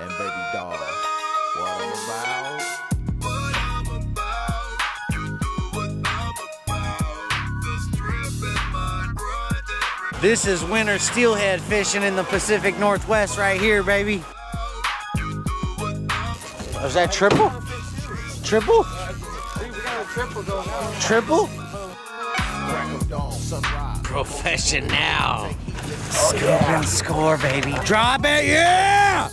and baby doll. What I'm about. This is winter steelhead fishing in the Pacific Northwest right here, baby. Is that triple? Triple? Triple? Professional. Scoop and score, baby. Drop it, yeah!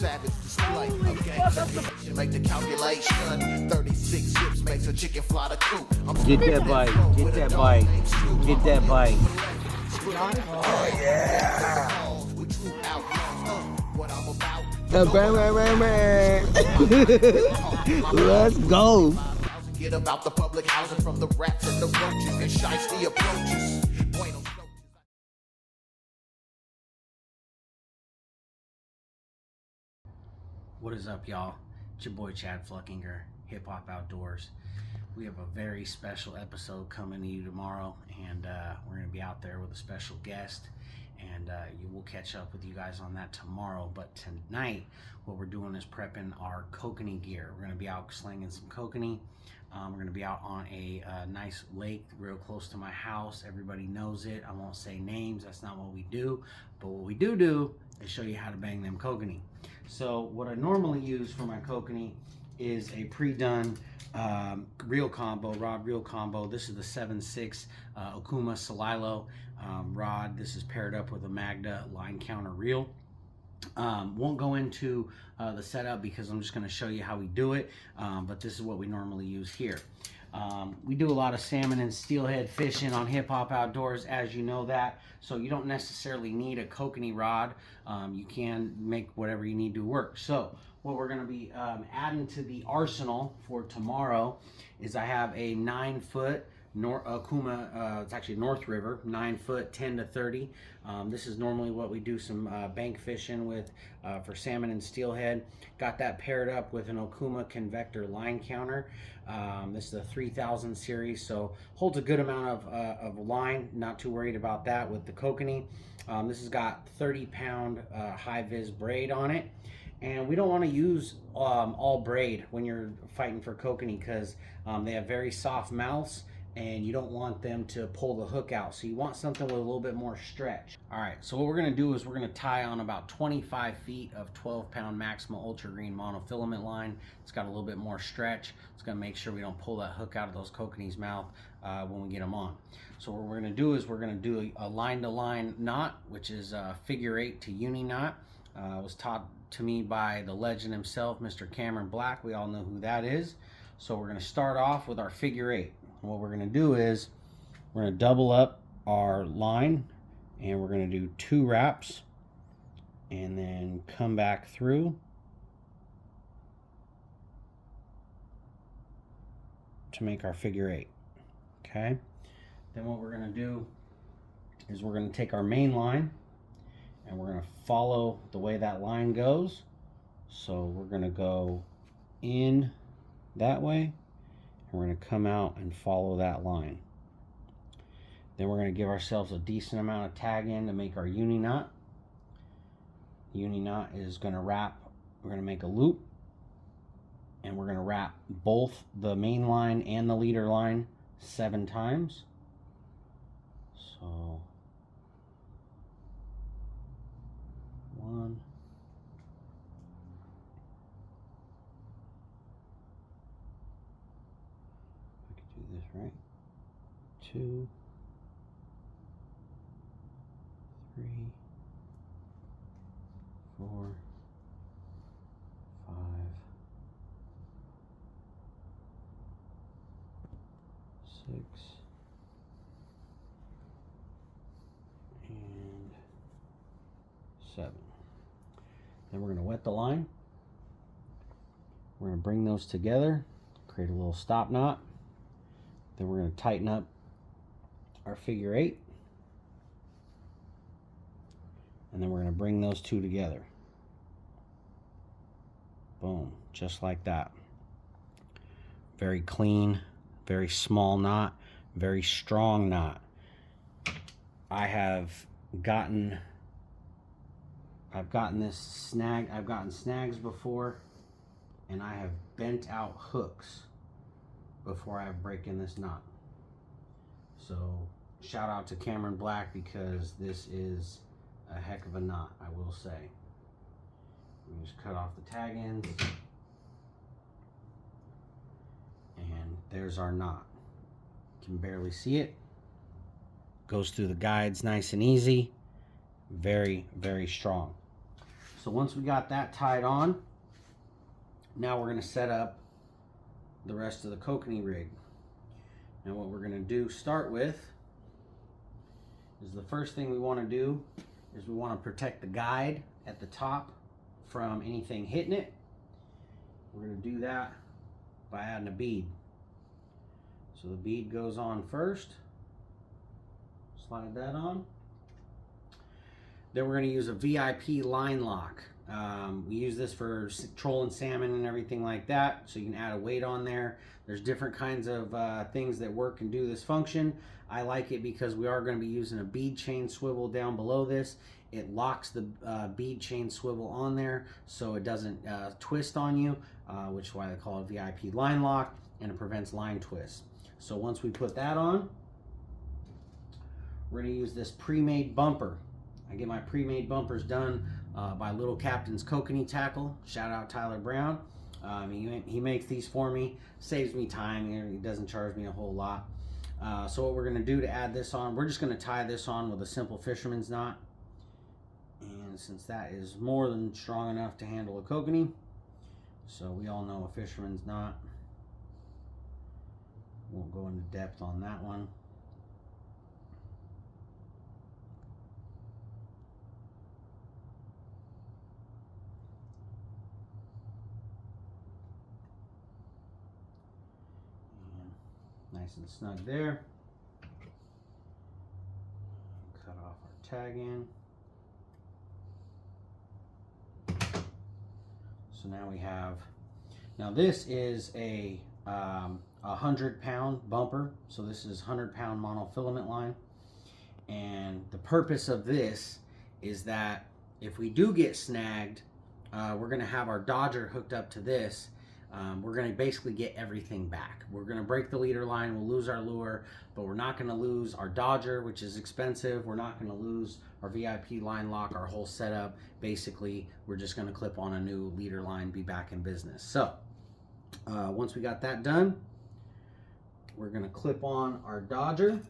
Make the calculation. 36 zips makes a chicken fly the coop. Get that bite. Get that bite. Get that bite. Oh yeah! Let's go. Get about the public housing from the rats and the roaches and shiesty approaches. What is up, y'all? It's your boy Chad Fluckinger, Hip Hop Outdoors. We have a very special episode coming to you tomorrow, and we're going to be out there with a special guest, and you will catch up with you guys on that tomorrow. But tonight, what we're doing is prepping our kokanee gear. We're going to be out slinging some kokanee. We're going to be out on a nice lake real close to my house. Everybody knows it. I won't say names. That's not what we do. But what we do is show you how to bang them kokanee. So what I normally use for my kokanee is a pre-done reel combo, rod reel combo. This is the 7.6 Okuma Salilo rod. This is paired up with a Magda line counter reel. Won't go into the setup because I'm just going to show you how we do it, but this is what we normally use here. We do a lot of salmon and steelhead fishing on Hip Hop Outdoors, as you know that, so you don't necessarily need a kokanee rod. You can make whatever you need to work. So what we're going to be adding to the arsenal for tomorrow is I have a 9-foot Okuma, it's actually North River, 9-foot, 10 to 30. This is normally what we do some bank fishing with for salmon and steelhead. Got that paired up with an Okuma Convector line counter. This is the 3000 series, so holds a good amount of line. Not too worried about that with the kokanee. This has got 30-pound high-vis braid on it. And we don't want to use all braid when you're fighting for kokanee because they have very soft mouths and you don't want them to pull the hook out. So you want something with a little bit more stretch. All right, so what we're gonna do is we're gonna tie on about 25 feet of 12-pound Maxima Ultra Green monofilament line. It's got a little bit more stretch. It's gonna make sure we don't pull that hook out of those kokanee's mouth when we get them on. So what we're gonna do is we're gonna do a line-to-line knot, which is a figure 8 to uni knot. It was taught to me by the legend himself, Mr. Cameron Black. We all know who that is. So we're gonna start off with our figure 8. And what we're gonna do is we're gonna double up our line and we're gonna do 2 wraps and then come back through to make our figure 8. Okay, then what we're gonna do is we're gonna take our main line and we're gonna follow the way that line goes. So we're gonna go in that way and we're gonna come out and follow that line. Then we're gonna give ourselves a decent amount of tag in to make our uni knot. Uni knot is gonna wrap, we're gonna make a loop and we're gonna wrap both the main line and the leader line 7 times. So 1, 2, 3, 4, 5, 6, and 7. Then we're going to wet the line. We're going to bring those together, create a little stop knot. Then we're going to tighten up our figure 8. And then we're going to bring those 2 together. Boom, just like that. Very clean, very small knot, very strong knot. I have gotten I've gotten snags before, and I have bent out hooks before I break in this knot. So shout out to Cameron Black, because this is a heck of a knot, I will say. We just cut off the tag ends, and there's our knot. You can barely see it. Goes through the guides nice and easy. Very, very strong. So once we got that tied on, now we're going to set up the rest of the kokanee rig. Now what we're going to do, start with, is the first thing we want to do is we want to protect the guide at the top from anything hitting it. We're going to do that by adding a bead. So the bead goes on first. Slide that on. Then we're going to use a VIP line lock. We use this for trolling salmon and everything like that, so you can add a weight on there. There's different kinds of things that work and do this function. I like it because we are going to be using a bead chain swivel down below this. It locks the bead chain swivel on there so it doesn't twist on you, which is why they call it VIP line lock, and it prevents line twists. So once we put that on, we're going to use this pre-made bumper. I get my pre-made bumpers done by Little Captain's Kokanee Tackle. Shout out Tyler Brown. He makes these for me, saves me time. He doesn't charge me a whole lot. So what we're going to do to add this on, we're just going to tie this on with a simple fisherman's knot. And since that is more than strong enough to handle a kokanee, so we all know a fisherman's knot. Won't go into depth on that one. Nice and snug there. Cut off our tag end. So now we have, now this is a 100-pound bumper. So this is 100-pound monofilament line. And the purpose of this is that if we do get snagged, we're going to have our dodger hooked up to this. We're going to basically get everything back. We're going to break the leader line, we'll lose our lure, but we're not going to lose our dodger, which is expensive. We're not going to lose our VIP line lock, our whole setup. Basically, we're just going to clip on a new leader line, be back in business. So once we got that done, we're going to clip on our dodger.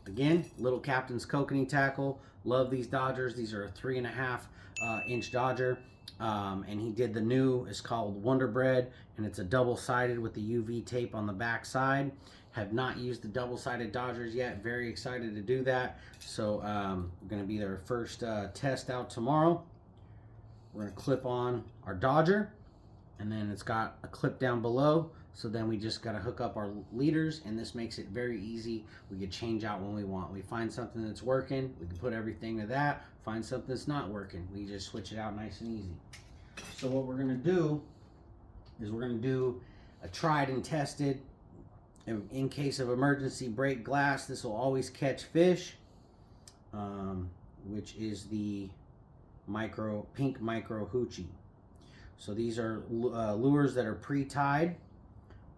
Again, Little Captain's Kokanee Tackle. Love these dodgers. These are a 3.5 inch dodger. And he did the new, it's called Wonder Bread, and it's a double-sided with the UV tape on the back side. Have not used the double-sided dodgers yet. Very excited to do that. So going to be their first test out tomorrow. We're going to clip on our dodger, and then it's got a clip down below. So then we just got to hook up our leaders, and this makes it very easy. We can change out when we want. We find something that's working, we can put everything to that. Find something that's not working, we just switch it out nice and easy. So what we're going to do is we're going to do a tried and tested, in case of emergency, break glass. This will always catch fish, which is the pink micro hoochie. So these are lures that are pre-tied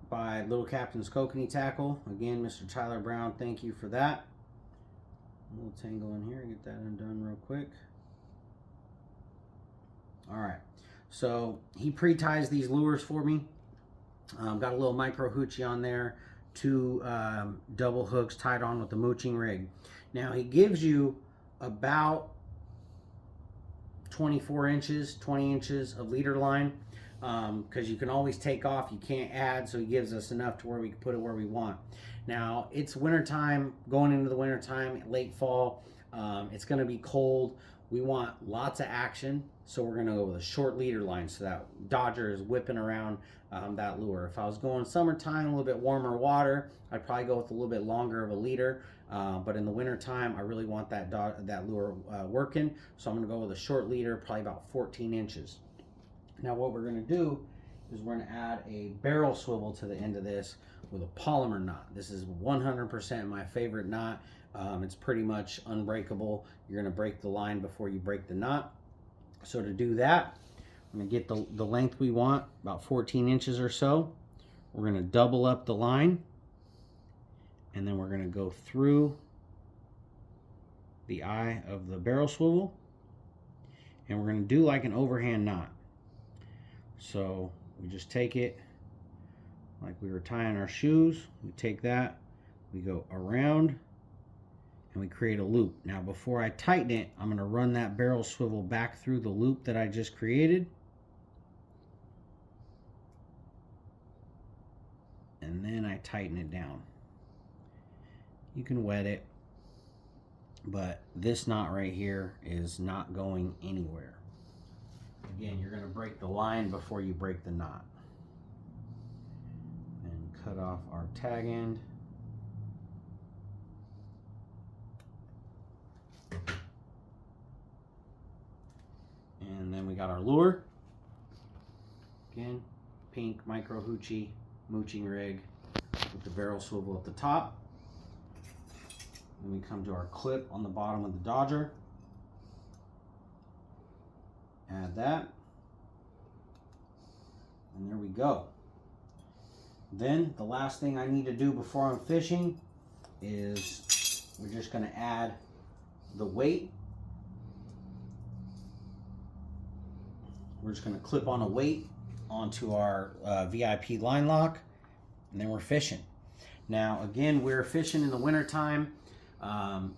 by Little Captain's Kokanee Tackle. Again, Mr. Tyler Brown, thank you for that. A little tangle in here, get that undone real quick. All right, so he pre-ties these lures for me. Got a little micro hoochie on there, 2 double hooks tied on with the mooching rig. Now he gives you about 20 inches of leader line, because you can always take off, you can't add, so he gives us enough to where we can put it where we want. Now it's wintertime, going into the wintertime, late fall. It's going to be cold. We want lots of action, so we're going to go with a short leader line so that dodger is whipping around that lure. If I was going summertime, a little bit warmer water, I'd probably go with a little bit longer of a leader. But in the wintertime, I really want that lure working, so I'm going to go with a short leader, probably about 14 inches. Now what we're going to do is we're going to add a barrel swivel to the end of this with a polymer knot. This is 100% my favorite knot. It's pretty much unbreakable. You're going to break the line before you break the knot. So to do that, I'm going to get the length we want, about 14 inches or so. We're going to double up the line, and then we're going to go through the eye of the barrel swivel, and we're going to do like an overhand knot. So we just take it like we were tying our shoes. We take that, we go around, and we create a loop. Now before I tighten it, I'm going to run that barrel swivel back through the loop that I just created. And then I tighten it down. You can wet it, but this knot right here is not going anywhere. Again, you're going to break the line before you break the knot. And cut off our tag end. And then we got our lure. Again, pink micro hoochie mooching rig with the barrel swivel at the top. Then we come to our clip on the bottom of the Dodger. Add that. And there we go. Then the last thing I need to do before I'm fishing is we're just going to add the weight. We're just going to clip on a weight onto our VIP line lock, and then we're fishing. Now again, we're fishing in the winter time.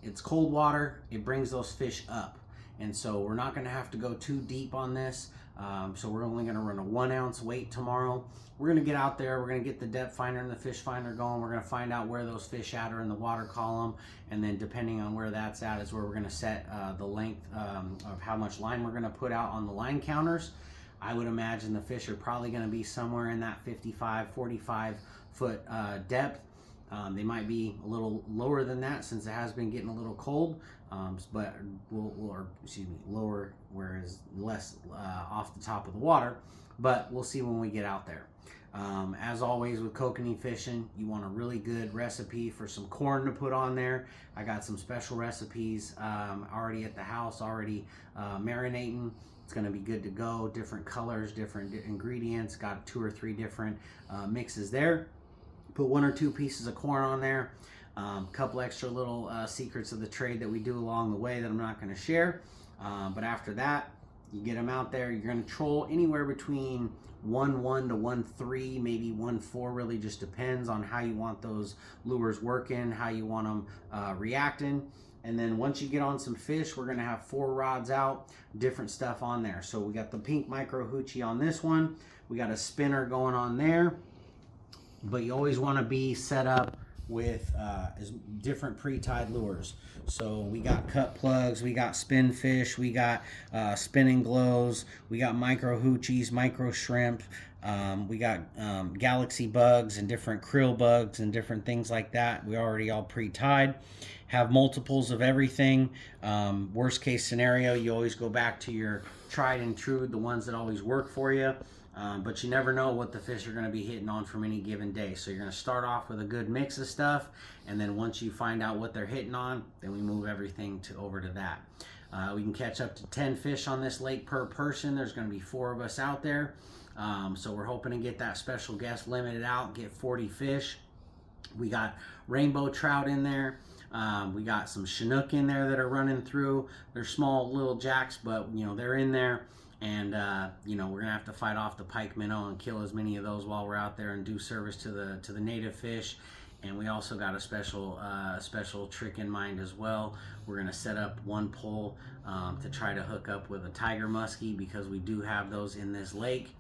It's cold water, it brings those fish up, and so we're not going to have to go too deep on this. So we're only going to run a 1 ounce weight tomorrow. We're going to get out there, we're going to get the depth finder and the fish finder going. We're going to find out where those fish at are in the water column, and then depending on where that's at is where we're going to set the length of how much line we're going to put out on the line counters. I would imagine the fish are probably going to be somewhere in that 55, 45 foot depth. They might be a little lower than that since it has been getting a little cold, but lower, whereas less off the top of the water. But we'll see when we get out there. As always with kokanee fishing, you want a really good recipe for some corn to put on there. I got some special recipes already at the house, already marinating. It's going to be good to go. Different colors, different ingredients. Got 2 or 3 different mixes there. Put 1 or 2 pieces of corn on there. A couple extra little secrets of the trade that we do along the way that I'm not going to share. But after that, you get them out there. You're going to troll anywhere between 1.1 to 1.3, maybe 1.4. Really just depends on how you want those lures working, how you want them reacting. And then once you get on some fish, we're going to have 4 rods out, different stuff on there. So we got the pink micro hoochie on this one. We got a spinner going on there. But you always want to be set up with different pre-tied lures. So we got cut plugs, we got spin fish, we got spinning glows, we got micro hoochies, micro shrimp, we got galaxy bugs and different krill bugs and different things like that. We already all pre-tied. Have multiples of everything. Worst case scenario, you always go back to your tried and true, the ones that always work for you. But you never know what the fish are going to be hitting on from any given day. So you're going to start off with a good mix of stuff, and then once you find out what they're hitting on, then we move everything over to that. We can catch up to 10 fish on this lake per person. There's going to be 4 of us out there. So we're hoping to get that special guest limited out, get 40 fish. We got rainbow trout in there. We got some Chinook in there that are running through. They're small little jacks, but you know, they're in there. And you know, we're gonna have to fight off the pike minnow and kill as many of those while we're out there and do service to the native fish. And we also got a special trick in mind as well. We're gonna set up one pole to try to hook up with a tiger muskie, because we do have those in this lake.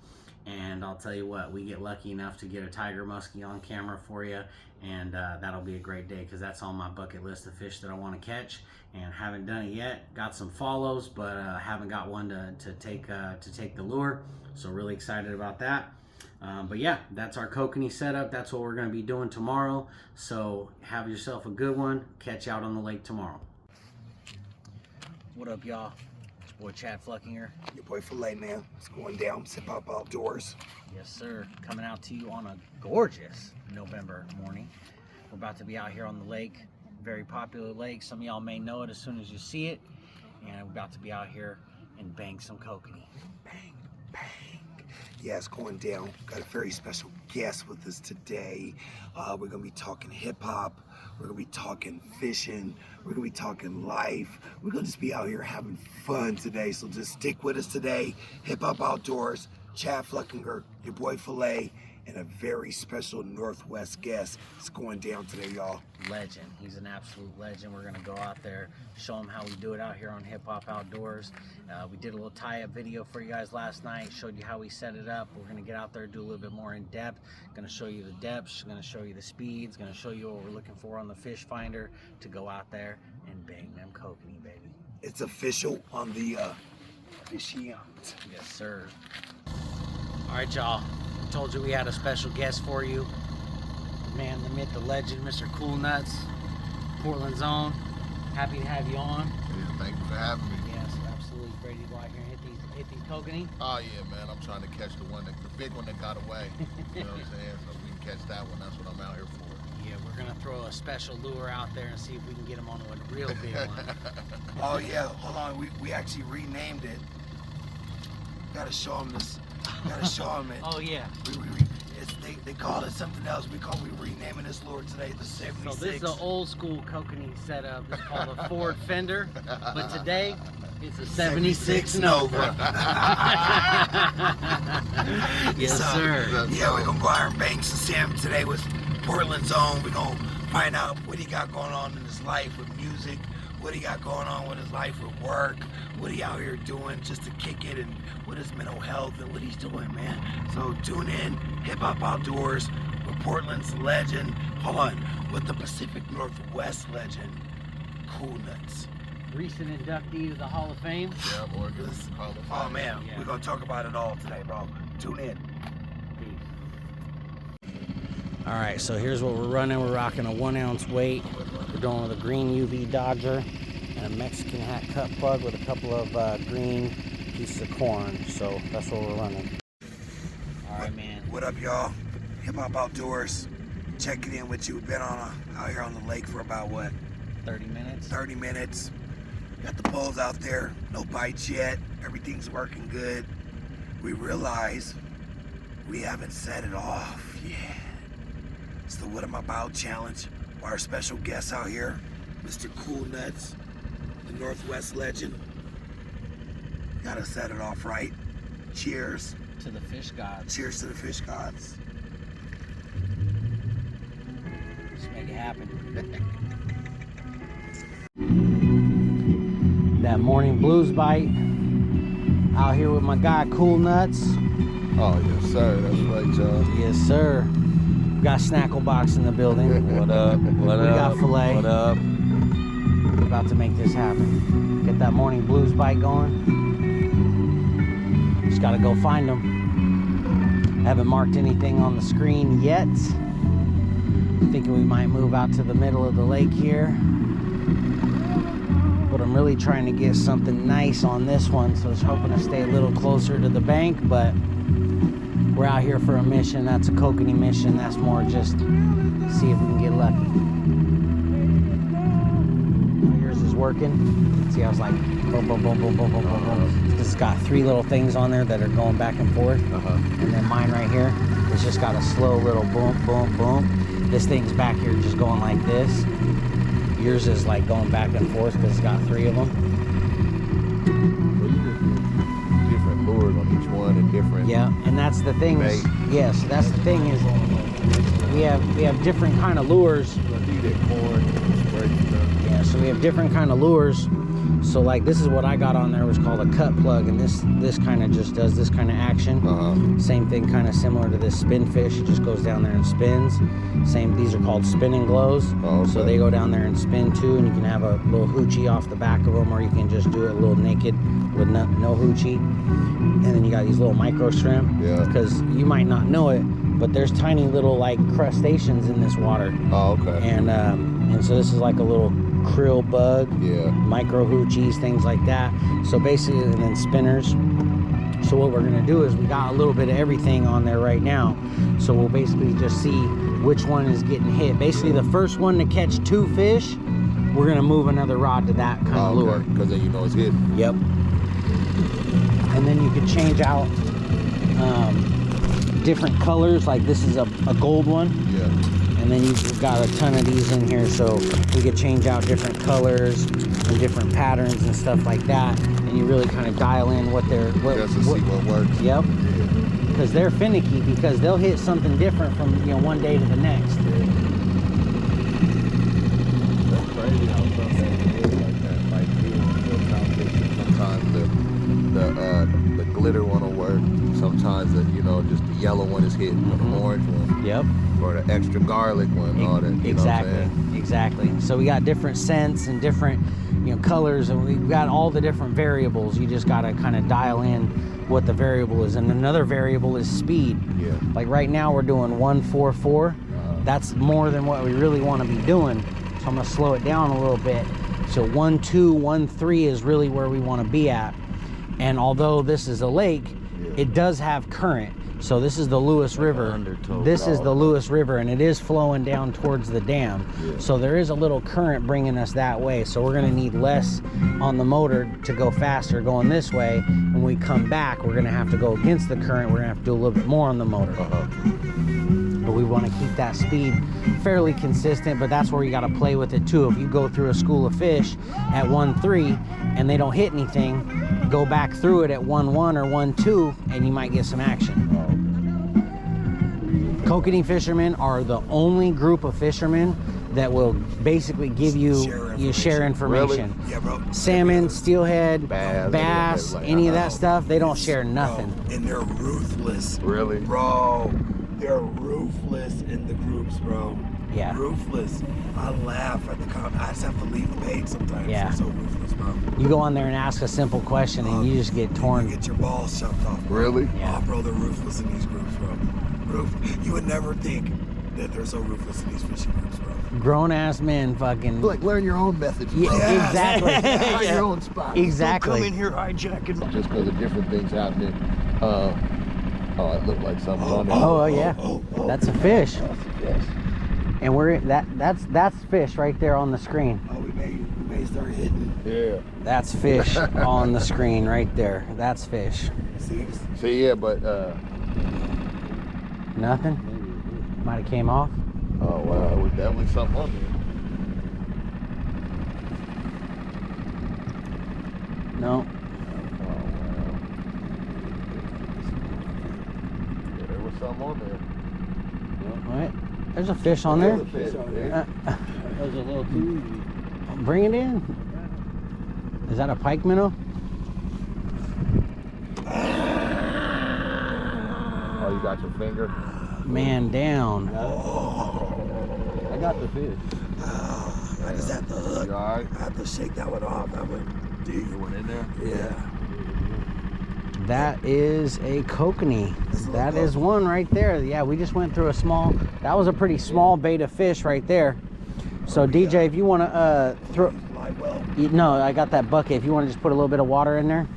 And I'll tell you what, we get lucky enough to get a tiger muskie on camera for you, and that'll be a great day, because that's on my bucket list of fish that I want to catch, and haven't done it yet. Got some follows, but haven't got one to take the lure. So really excited about that. But yeah, that's our kokanee setup. That's what we're going to be doing tomorrow. So have yourself a good one. Catch you out on the lake tomorrow. What up, y'all? It's your boy Chad Fluckinger. Your boy Filet, man. It's going down. Sip up outdoors. Yes, sir. Coming out to you on a gorgeous November morning. We're about to be out here on the lake. Very popular lake. Some of y'all may know it as soon as you see it. And we're about to be out here and bang some kokanee. Bang, bang. Yeah, it's going down. Got a very special guest with us today. We're gonna be talking hip hop. We're gonna be talking fishing. We're gonna be talking life. We're gonna just be out here having fun today. So just stick with us today. Hip Hop Outdoors, Chad Fluckinger, your boy Filet, and a very special Northwest guest. It's going down today, y'all. Legend. He's an absolute legend. We're gonna go out there, show him how we do it out here on Hip Hop Outdoors. We did a little tie-up video for you guys last night, showed you how we set it up. We're gonna get out there, do a little bit more in depth. Gonna show you the depths, gonna show you the speeds, gonna show you what we're looking for on the fish finder to go out there and bang them kokanee, baby. It's official on the Fishy Out. Yes, sir. All right, y'all. Told you we had a special guest for you. The man, the myth, the legend, Mr. Cool Nutz, Portland's own. Happy to have you on. Yeah, thank you for having me. Yes, absolutely. Ready to go out here and hit these kokanee. Oh yeah, man, I'm trying to catch the big one that got away. You know what I'm saying? So if we can catch that one, that's what I'm out here for. Yeah, we're gonna throw a special lure out there and see if we can get him on a real big one. Oh yeah, hold on. We actually renamed it. Gotta show him this. Gotta show him it. Oh yeah. They call it something else. We renaming this lure today the 76. So this is an old school kokanee setup. It's called a Ford Fender, but today it's a 76 Nova. Yes, sir. Yeah, we're gonna go out and bang some Sam today with Portland's own. We're gonna find out what he got going on in his life with music, what he got going on with his life with work, what he out here doing just to kick it, and with his mental health and what he's doing, man. So tune in, Hip Hop Outdoors with Portland's legend. Hold on, with the Pacific Northwest legend, Cool Nutz. Recent inductee to the Hall of Fame. Yeah, boy, good. Oh man, Yeah. we're gonna talk about it all today, bro. Tune in. All right, so here's what we're running. We're rocking a 1 ounce weight. We're going with a green UV Dodger and a Mexican hat cut plug with a couple of green pieces of corn. So that's what we're running. All right, man. What up, y'all? Hip Hop Outdoors. Checking in with you. We've been out here on the lake for about what? 30 minutes. 30 minutes. Got the poles out there. No bites yet. Everything's working good. We realize we haven't set it off yet. It's the What Am I About challenge. Our special guest out here, Mr. Cool Nutz, the Northwest legend. Gotta set it off right. Cheers. To the fish gods. Cheers to the fish gods. Let's make it happen. That morning blues bite. Out here with my guy Cool Nutz. Oh yes, sir. That's right, y'all. Yes, sir. We got Snacklebox in the building. What up? What We up? got Filet. What up? We're about to make this happen. Get that morning blues bite going. Just gotta go find them. Haven't marked anything on the screen yet. Thinking we might move out to the middle of the lake here. But I'm really trying to get something nice on this one, so I was hoping to stay a little closer to the bank, but we're out here for a mission. That's a kokanee mission. That's more just see if we can get lucky. Yours is working. See, I was like boom, boom, boom, boom, boom, boom, boom, boom. This has got 3 little things on there that are going back and forth. And then mine right here, it's just got a slow little boom, boom, boom. This thing's back here just going like this. Yours is like going back and forth because it's got 3 of them. Well, you just do different lures on each one and different. Yeah, and that's the thing. Is, yeah, so that's the thing is we have different kind of lures. Yeah, so we have different kind of lures. So like this is what I got on there was called a cut plug, and this kind of just does this kind of action. Same thing, kind of similar to this spin fish. It just goes down there and spins. Same. These are called spinning glows. So they go down there and spin too, and you can have a little hoochie off the back of them, or you can just do it a little naked with no hoochie. And then you got these little micro shrimp. Yeah. Because you might not know it, but there's tiny little like crustaceans in this water. Oh, okay. And so this is like a little krill bug. Yeah. Micro hoochies, things like that. So basically, and then spinners. So what we're gonna do is we got a little bit of everything on there right now. So we'll basically just see which one is getting hit. Basically, the first one to catch 2 fish, we're gonna move another rod to that kind of lure. Because then you know it's hidden. Yep. and then you could change out different colors. Like this is a gold one. Yeah. And then you've got a ton of these in here, so we could change out different colors and different patterns and stuff like that. And you really kind of dial in what they're Just to see what works. Yep. Yeah. Because they're finicky, because they'll hit something different from one day to the next. That's crazy how something is like that. Like sometimes the glitter one will work. Sometimes just the yellow one is hitting with the orange one. Yep. Or the extra garlic one, all that. Exactly. So we got different scents and different colors, and we've got all the different variables. You just got to kind of dial in what the variable is. And another variable is speed. Yeah. Like right now we're doing 144. That's more than what we really want to be doing. So I'm gonna slow it down a little bit. So 1-2, 1-3 is really where we want to be at. And although this is a lake, it does have current. So this is the Lewis River. This is the Lewis River, and it is flowing down towards the dam. Yeah. So there is a little current bringing us that way. So we're gonna need less on the motor to go faster going this way. When we come back, we're gonna have to go against the current. We're gonna have to do a little bit more on the motor. But we wanna keep that speed fairly consistent, but that's where you gotta play with it too. If you go through a school of fish at 1-3 and they don't hit anything, go back through it at 1-1 or 1-2 and you might get some action. Kokanee fishermen are the only group of fishermen that will basically give you share information. Yeah, bro. Salmon, steelhead, bass, like, any of that stuff, they don't share nothing. Bro, and they're ruthless. Really? Bro, they're ruthless in the groups, bro. Yeah. Ruthless. I laugh at the comment. I just have to leave the page sometimes. Yeah. They're so ruthless, bro. You go on there and ask a simple question and you just get torn. You get your balls shoved off. Bro. Really? Yeah. Oh, bro, they're ruthless in these groups, bro. You would never think that they're so ruthless in these fishing groups, bro. Grown-ass men fucking... Like, learn your own methods, bro. Yeah, exactly. Find your own spot. Exactly. Don't come in here hijacking. Just because of different things happening. Oh, it looked like something on there. Oh, yeah. That's a fish. That's a fish. And that's fish right there on the screen. Oh, we may start hitting. Yeah. That's fish on the screen right there. That's fish. See, yeah, but Nothing? Might have came off. oh wow, it was definitely something on there. No. Yeah, there was something on there. What? There's a fish on there. There's a fish on there. There's a little too. Bring it in. Is that a pike minnow? Oh, you got your finger? Man down. I got the fish. I just have to hook. You all right? I have to shake that one off. That went deep. You went in there? Yeah. That is a kokanee. That is one right there. Yeah, we just went through a small, that was a pretty small bait of fish right there. So DJ, if you want to throw, no, I got that bucket. If you want to just put a little bit of water in there.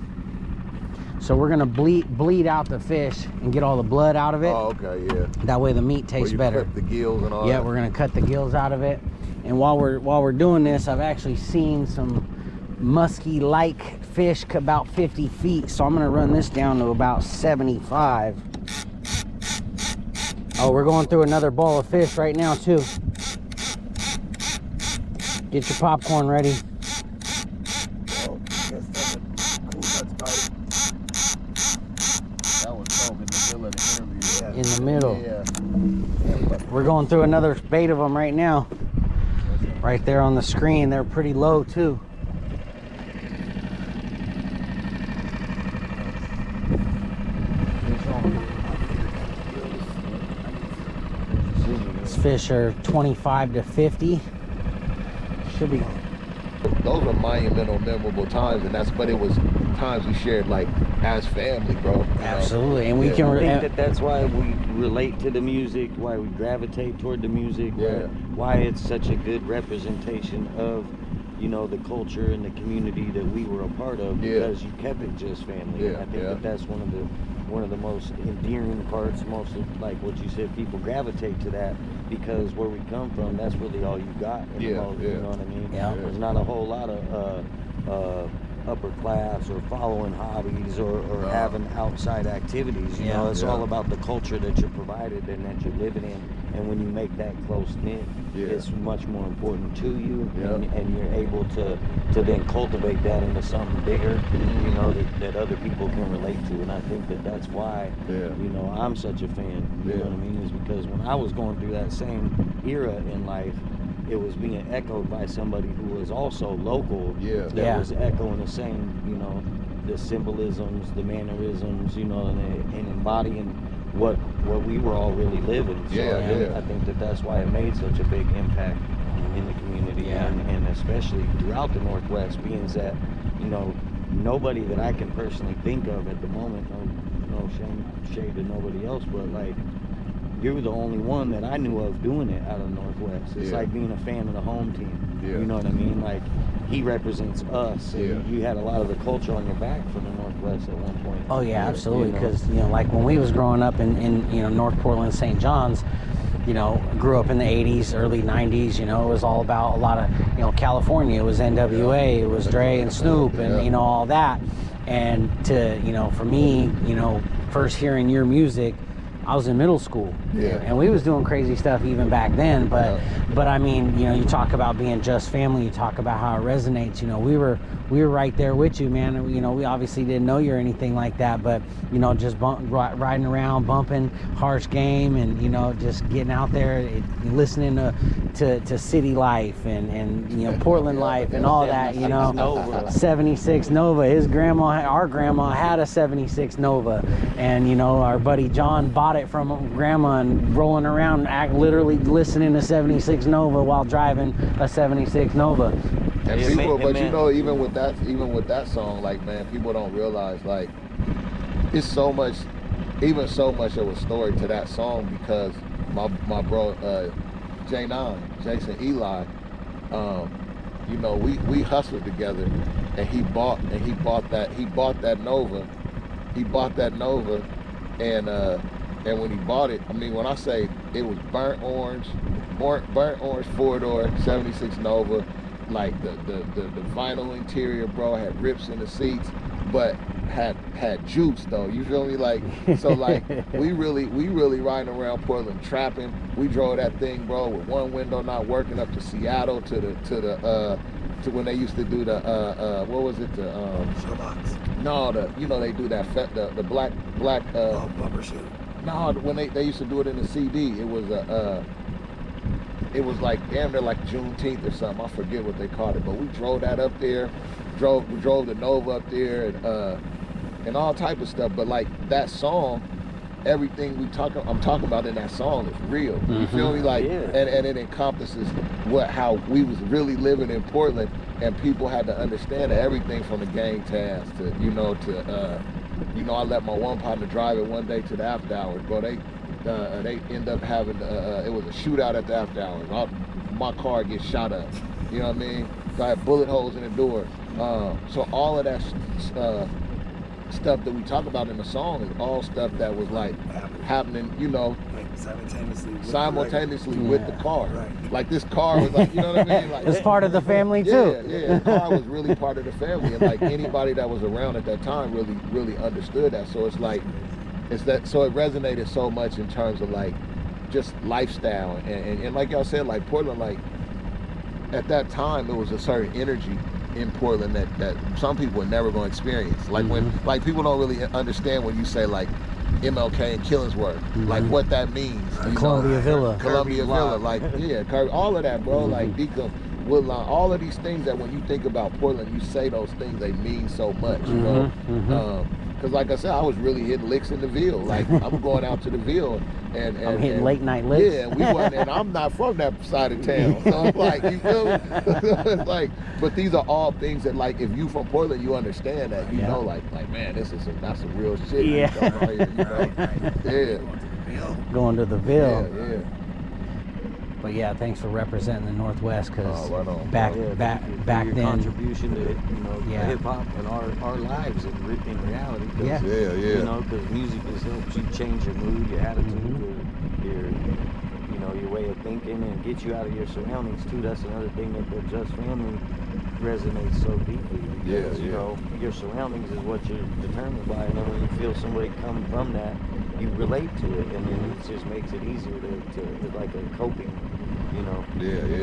So we're gonna bleed out the fish and get all the blood out of it. Oh, okay, yeah. That way the meat tastes you better. Cut the gills and all Yeah, that. we're gonna cut the gills out of it. And while we're doing this, I've actually seen some muskie-like fish about 50 feet. So I'm gonna run this down to about 75. Oh, we're going through another ball of fish right now too. Get your popcorn ready. That was dope in the middle of the interview. In the middle. Yeah. We're going through another bait of them right now. Right there on the screen. They're pretty low too. These fish are 25 to 50. Should be. Those were monumental, memorable times, and but it was times we shared like as family, bro. You know? Absolutely, and we Yeah. can. I think that's why we relate to the music, why we gravitate toward the music, Yeah. why it's such a good representation of, the culture and the community that we were a part of, Yeah. because you kept it just family. And Yeah, I think yeah. that's one of the most endearing parts, most of, like what you said, people gravitate to that because where we come from, that's really all you got. Yeah, You know what I mean? Yeah. There's not a whole lot of upper class or following hobbies or having outside activities. You know, it's all about the culture that you're provided and that you're living in. And when you make that close knit, it's much more important to you, and you're able to then cultivate that into something bigger, you know, that other people can relate to. And I think that's why, you know, I'm such a fan. You know what I mean? Is because when I was going through that same era in life, it was being echoed by somebody who was also local. That was echoing the same, you know, the symbolisms, the mannerisms, you know, and embodying what we were all really living. So I think that's why it made such a big impact in the community, and especially throughout the Northwest, being that, you know, nobody that I can personally think of at the moment, no shade to nobody else, but like, you're the only one that I knew of doing it out of the Northwest. It's like being a fan of the home team. You know what I mean? Like, he represents us. And you had a lot of the culture on your back from the Northwest at one point. Oh yeah, absolutely. Because you know, like when we was growing up in you know, North Portland, St. John's, you know, grew up in the 80s, early 90s, you know, it was all about a lot of, you know, California. It was NWA, it was Dre and Snoop, and you know, all that. And to, you know, for me, you know, first hearing your music, I was in middle school, and we was doing crazy stuff even back then. But I mean, you know, you talk about being just family. You talk about how it resonates. You know, we were right there with you, man. You know, we obviously didn't know you or anything like that, but you know, just riding around, bumping Harsh Game, and you know, just getting out there, listening to city life and you know, Portland life and all that. You know, 76 Nova. Our grandma had a 76 Nova, and you know, our buddy John bought it from grandma and rolling around, literally listening to 76 Nova while driving a 76 Nova. And people, but you know, even with that song, like, man, people don't realize, like, it's so much of a story to that song, because my bro Jason Eli, you know, we hustled together, and he bought that Nova, and when he bought it, I mean, when I say it was burnt orange 4-door 76 Nova, like the vinyl interior, bro, had rips in the seats, but had juice though. You feel me? Like, so like we really riding around Portland trapping. We drove that thing, bro, with one window not working, up to Seattle to when they used to do the what was it, the Showbox. No, you know, they do that the black bumper shoot. No, when they used to do it in the CD, it was it was like damn near like Juneteenth or something. I forget what they called it, but we drove that up there, we drove the Nova up there, and all type of stuff. But like that song, everything I'm talking about in that song is real. You feel me? Like, and it encompasses how we was really living in Portland, and people had to understand that everything from the gang task to, you know, I let my one partner drive it one day to the after hours, bro. They end up having it was a shootout at the after hours. My car gets shot up. You know what I mean? So I had bullet holes in the door. So all of that stuff that we talk about in the song is all stuff that was like happening, you know, like simultaneously with the car. Right. Like this car was like, you know what I mean? Like, it's part of the family too. Yeah, the car was really part of the family, and like anybody that was around at that time really understood that. So it's like, so it resonated so much in terms of like just lifestyle, and like y'all said, like Portland, like at that time there was a certain energy in Portland that some people were never going to experience. Like when, like people don't really understand when you say like MLK and Killingsworth, like what that means. Columbia Villa, like all of that, bro. Like Deacon, Woodlawn, all of these things that when you think about Portland, you say those things, they mean so much, you know. Because like I said, I was really hitting licks in the Ville. Like I'm going out to the Ville and I'm hitting late night licks. Yeah, and I'm not from that side of town, so I'm like, you feel me? It's like, but these are all things that like if you from Portland, you understand that, you know, like man, that's some real shit. Yeah. Here, you know? Going to the Ville. Yeah. But yeah, thanks for representing the Northwest, because back then, contribution to hip hop and our lives in reality. You know, because music just helps you change your mood, your attitude, you know, your way of thinking and get you out of your surroundings too. That's another thing that the Just Family resonates so deeply. Because, you know, your surroundings is what you're determined by, and then when you feel somebody come from that, you relate to it, and then it just makes it easier to like a coping, you know.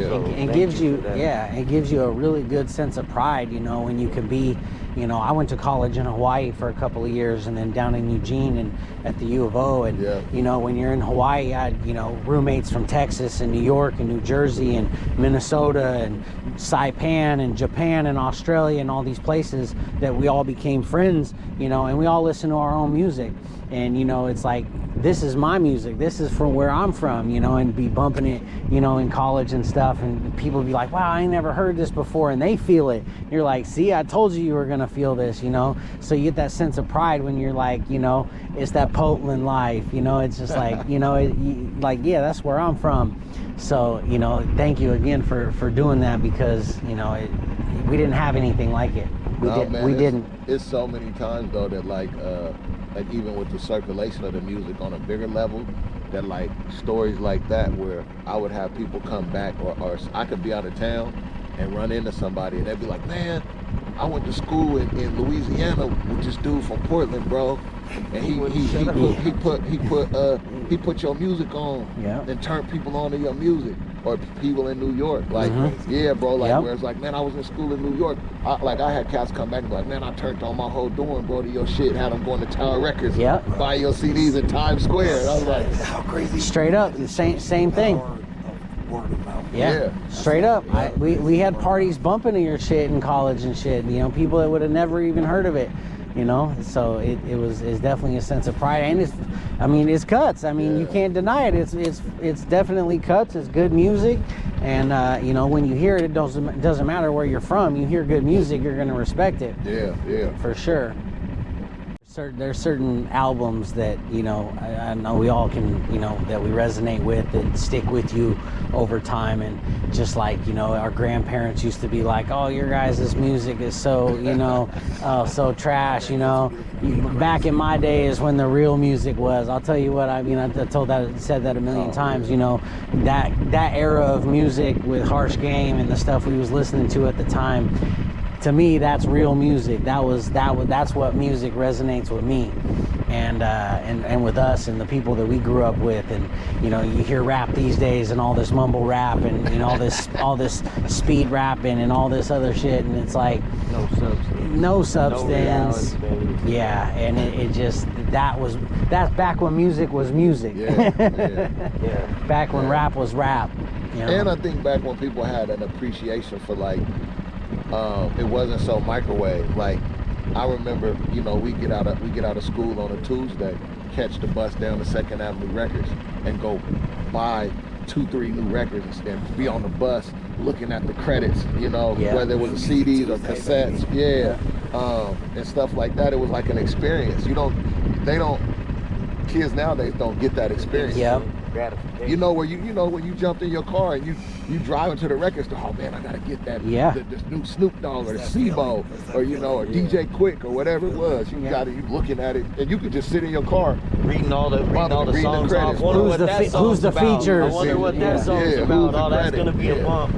So it gives you, it gives you a really good sense of pride, you know, when you can be, you know, I went to college in Hawaii for a couple of years, and then down in Eugene and at the U of O, and you know, when you're in Hawaii, I had, you know, roommates from Texas and New York and New Jersey and Minnesota and Saipan and Japan and Australia and all these places that we all became friends, you know, and we all listen to our own music. And, you know, it's like, this is my music. This is from where I'm from, you know, and be bumping it, you know, in college and stuff. And people be like, wow, I ain't never heard this before. And they feel it. You're like, see, I told you were going to feel this, you know. So you get that sense of pride when you're like, you know, it's that Portland life, you know. It's just like, you know, yeah, that's where I'm from. So, you know, thank you again for doing that, because, you know, we didn't have anything like it. We didn't. It's so many times, though, that like even with the circulation of the music on a bigger level, that like stories like that where I would have people come back, or I could be out of town and run into somebody and they'd be like, man, I went to school in Louisiana with this dude from Portland, bro, and he put your music on and turned people on to your music. Or people in New York, like, yeah, bro, like, where it's like, man, I was in school in New York. I had cats come back and be like, man, I turned on my whole dorm, bro, to your shit, had them going to Tower Records, buy your CDs in Times Square. And I was like, how crazy. Straight up, same thing. Yeah, straight up. We had parties bumping to your shit in college and shit, you know, people that would have never even heard of it. You know, so it's definitely a sense of pride, and it's cuts. I mean, you can't deny it. It's definitely cuts. It's good music, and you know, when you hear it, it doesn't matter where you're from. You hear good music, you're gonna respect it. Yeah, for sure. There's certain albums that, you know, I know we all can, you know, that we resonate with and stick with you over time. And just like, you know, our grandparents used to be like, oh, your guys' music is so, you know, so trash, you know. Back in my days when the real music was, I'll tell you what, I mean, I said that a million times, you know, that era of music with Harsh Game and the stuff we was listening to at the time. To me, that's real music. That's what music resonates with me, and with us and the people that we grew up with. And you know, you hear rap these days and all this mumble rap and, you know, all this speed rapping and all this other shit, and it's like no substance. No reality, yeah, and it just that's back when music was music. Back when rap was rap. You know? And I think back when people had an appreciation for like. It wasn't so microwave. Like, I remember, you know, we get out of school on a Tuesday, catch the bus down to 2nd Avenue Records, and go buy 2-3 new records and be on the bus looking at the credits, you know, whether it was CDs or cassettes, and stuff like that. It was like an experience. Kids nowadays don't get that experience. You know, when you jumped in your car and you drive into the record store, oh man, I gotta get that this new Snoop Dogg or the Sebo or, you know, or DJ Quick or whatever it was. You looking at it, and you could just sit in your car reading all the songs the off. Who's the features? I wonder what that song's about. Oh, that's gonna be a bump.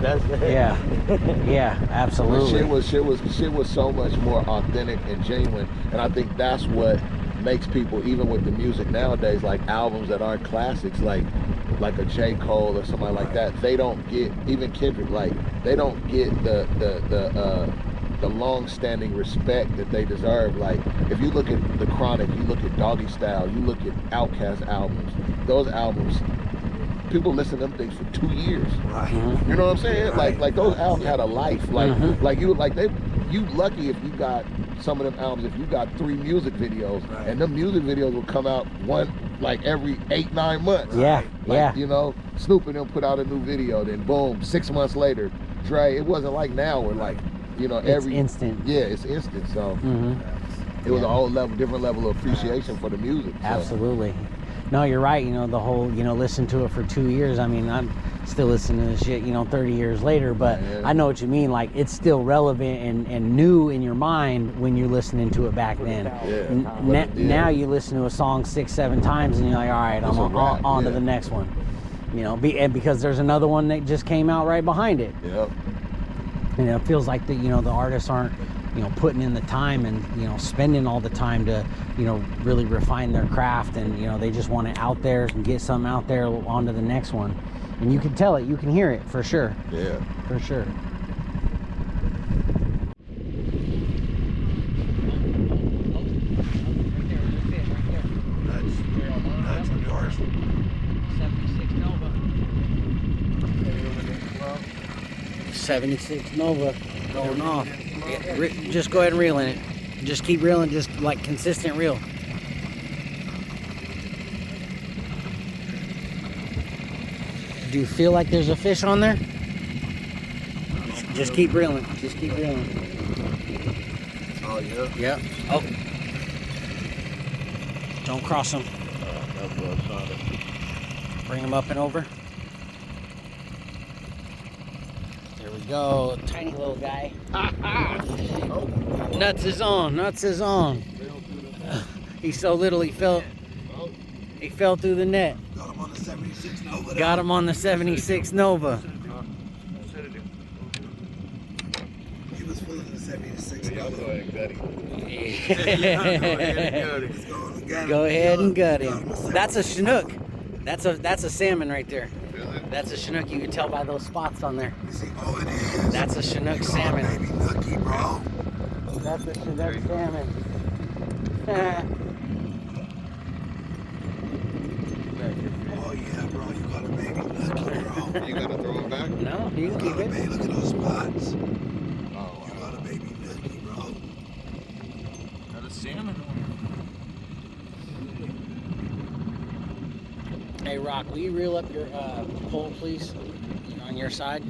Absolutely. Shit was so much more authentic and genuine, and I think that's what makes people, even with the music nowadays, like albums that aren't classics, like a J. Cole or somebody like that, they don't get, even Kendrick, like, they don't get the long-standing respect that they deserve. Like, if you look at The Chronic, you look at Doggy Style, you look at Outkast albums, those albums, people listen to them things for 2 years. You know what I'm saying? Like those albums had a life. You lucky if you got some of them albums, if you got 3 music videos, and them music videos will come out one like every 8-9 months. You know, Snoop and them put out a new video, then boom, 6 months later, Dre. It wasn't like now where, like, you know, it's instant. It's instant. So it was a whole different level of appreciation for the music. So. Absolutely. No, you're right. You know, the whole, you know, listen to it for 2 years. I mean, I'm still listening to this shit, you know, 30 years later, but I know what you mean. Like, it's still relevant and new in your mind when you're listening to it back then. Now you listen to a song 6-7 times and you're like, all right, I'm on to the next one. You know, and because there's another one that just came out right behind it. Yep. And it feels like the artists aren't, putting in the time and, spending all the time to, really refine their craft, and, they just want it out there and get something out there onto the next one. And you can tell it, you can hear it for sure. Yeah. For sure. Nutz on yours. 76 Nova. 76 Nova going off. Yeah, just go ahead and reel in it. Just keep reeling, just like consistent reel. Do you feel like there's a fish on there? Just keep reeling. Just keep reeling. Oh, yeah? Yep. Oh. Don't cross them. That's what I saw. Bring them up and over. There we go. Tiny little guy. Nutz is on. Nutz is on. He's so little he fell through the net. Got him on the 76 Nova. Got him on the 76 Nova. He was full of the 76 Y'all Nova. go ahead and gut him. Go ahead and gut him. That's a Chinook. That's a salmon right there. That's a Chinook. You can tell by those spots on there. Oh, it is. That's a Chinook salmon. Baby Nucky, bro. That's a Chinook salmon. Oh yeah, bro. You got a baby Nucky, bro. You gotta throw him back? No, you can keep it. Hey, look at those spots. Oh, You got a baby Nucky, bro. got a salmon on Hey, Rock, will you reel up your pole, please? On your side.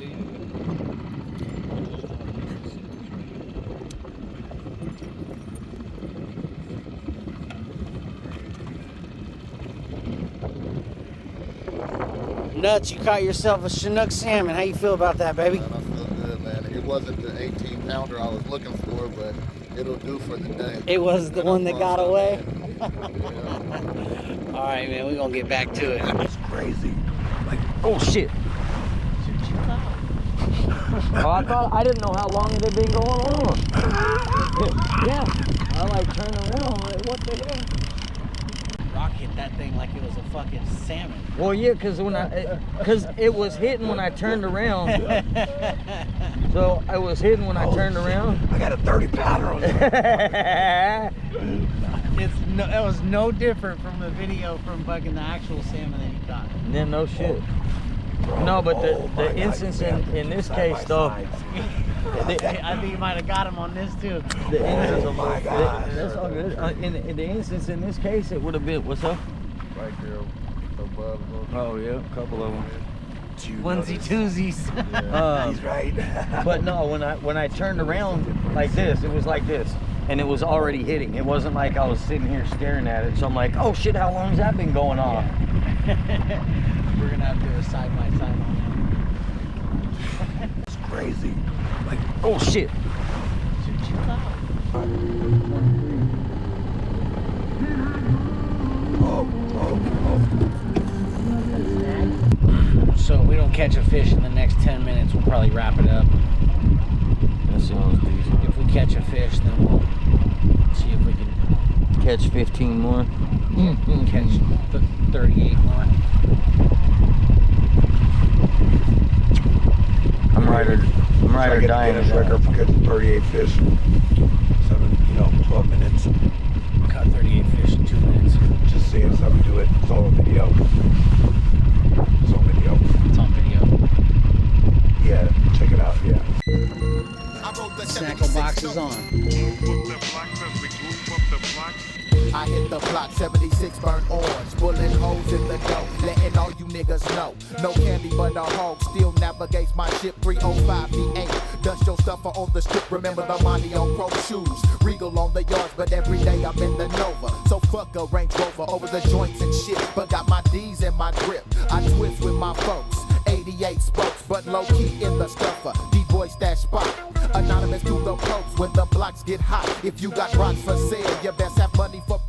Nutz, you caught yourself a Chinook salmon. How you feel about that, baby? Man, I feel good, man. It wasn't the 18-pounder I was looking for, but it'll do for the day. It was the one that got away? Yeah. All right, man, we're going to get back to it. It's crazy. Like, Oh shit! Oh, I didn't know how long it had been going on. Yeah, I like turned around. Like, what the hell? Rock hit that thing like it was a fucking salmon. Well, yeah, because it was hitting when I turned around. So I was hitting when I turned around. I got a 30-pounder on there. That was no different from the video from fucking the actual salmon that he caught. Yeah, no shit. No, but the instance in this case though, I think you might have got him on this too. the instance, Oh my God. that's all good. In the instance in this case, it would have been what's up? Right there above. Oh yeah, a couple of them. Onesie twosies. He's right. But no, when I turned around like this, it was like this, and it was already hitting. It wasn't like I was sitting here staring at it. So I'm like, oh shit, how long's that been going on? Yeah. We're gonna have to do a side by side on It's crazy. Like, Oh shit. that. So if we don't catch a fish in the next 10 minutes, we'll probably wrap it up. That sounds decent. If we catch a fish, then we'll see if we can Catch 15 more. catch 38 more. I'm right or dying. Guinness record for catching 38 fish. 12 minutes. Caught 38 fish in 2 minutes. Just seeing somebody do it. It's all on video. It's on video. It's on video. Yeah, check it out. Yeah. Snackle box is on. I hit the block, 76 burnt orange, bullet holes in the dough, letting all you niggas know. No candy but a hog, still navigates my ship 305 V8. Dust your stuffer on the strip, remember the money on pro shoes. Regal on the yards, but every day I'm in the Nova. So fuck a Range Rover over the joints and shit, but got my D's in my grip. I twist with my folks. 88 spokes, but low key in the stuffer. D-boy stash spot. Anonymous to the post when the blocks get hot. If you got rocks for sale, you best have money for